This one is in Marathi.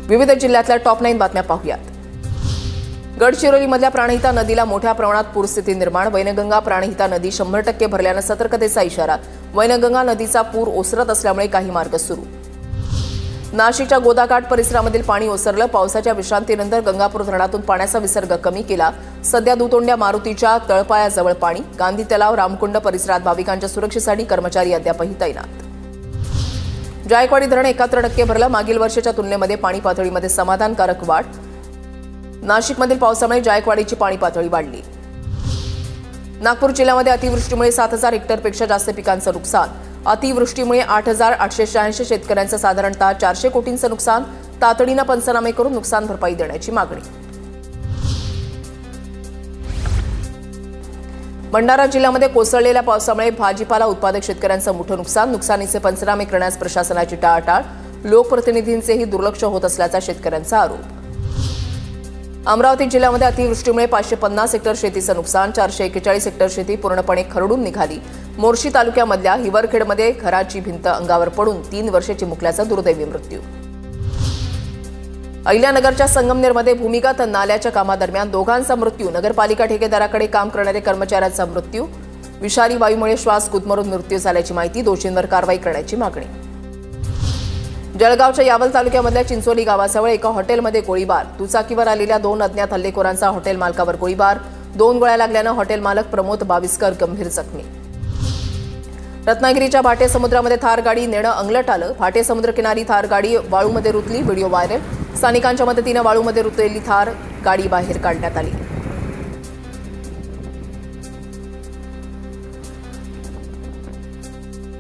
विविध जिल्ह्यातल्या टॉप 9 बातम्या पाहूयात। गडचिरोलीमधल्या प्राणहिता नदीला मोठ्या प्रमाणात पूरस्थिती निर्माण। वैनगंगा प्राणहिता नदी 100% भरल्यानं सतर्कतेचा इशारा। वैनगंगा नदीचा पूर ओसरत असल्यामुळे काही मार्ग सुरू। नाशिकच्या गोदाकाठ परिसरामधील पाणी ओसरलं। पावसाच्या विश्रांतीनंतर गंगापूर धरणातून पाण्याचा विसर्ग कमी केला। सध्या दुतोंड्या मारुतीच्या तळपायाजवळ पाणी। गांधी तलाव रामकुंड परिसरात भाविकांच्या सुरक्षेसाठी कर्मचारी अद्यापही तैनात। जायकवाडी धरण 71% भरलं। मागील वर्षाच्या तुलनेमध्ये पाणी पातळीमध्ये समाधानकारक वाढ। नाशिकमधील पावसामुळे जायकवाडीची पाणी पातळी वाढली। नागपूर जिल्ह्यामध्ये अतिवृष्टीमुळे 7000 हेक्टरपेक्षा जास्त पिकांचं नुकसान। अतिवृष्टीमुळे 8886 शेतकऱ्यांचं साधारणतः 400 कोटींचं नुकसान। तातडीनं पंचनामे करून नुकसान भरपाई देण्याची मागणी। भंडारा जिल्ह्यामध्ये कोसळलेल्या पावसामुळे भाजीपाला उत्पादक शेतकऱ्यांचं मोठं नुकसान। नुकसानीचे पंचनामे करण्यास प्रशासनाची टाळाटाळ। लोकप्रतिनिधींचेही दुर्लक्ष होत असल्याचा शेतकऱ्यांचा आरोप। अमरावती जिल्ह्यामध्ये अतिवृष्टीमुळे 550 हेक्टर शेतीचं नुकसान। 441 हेक्टर शेती पूर्णपणे खरडून निघाली। मोर्शी तालुक्यामधल्या हिवरखेडमध्ये घराची भिंत अंगावर पडून 3 वर्षे चिमुकल्याचा दुर्दैवी मृत्यू। अहिल्यानगरच्या संगमनेरमध्ये भूमिगत नाल्याच्या कामादरम्यान दोघांचा मृत्यू। नगरपालिका ठेकेदाराकडे काम करणाऱ्या कर्मचाऱ्याचा मृत्यू। विषारी वायूमुळे श्वास गुदमरून मृत्यू झाल्याची माहिती। दोषींवर कारवाई करण्याची मागणी। जळगावच्या यावल तालुक्यामधल्या चिंचोली गावाजवळ एका हॉटेलमध्ये गोळीबार। दुचाकीवर आलेल्या 2 अज्ञात हल्लेखोरांचा हॉटेल मालकावर गोळीबार। 2 गोळ्या लागल्यानं हॉटेल मालक प्रमोद बाविस्कर गंभीर जखमी। रत्नागिरीच्या भाटे समुद्रामध्ये थार गाडी नेणं अंगलट आलं। भाटे समुद्रकिनारी थार गाडी वाळूमध्ये रुतली। Video viral. स्थानिकांच्या मदतीनं वाळूमध्ये रुतलेली थार गाडी बाहेर काढण्यात आली।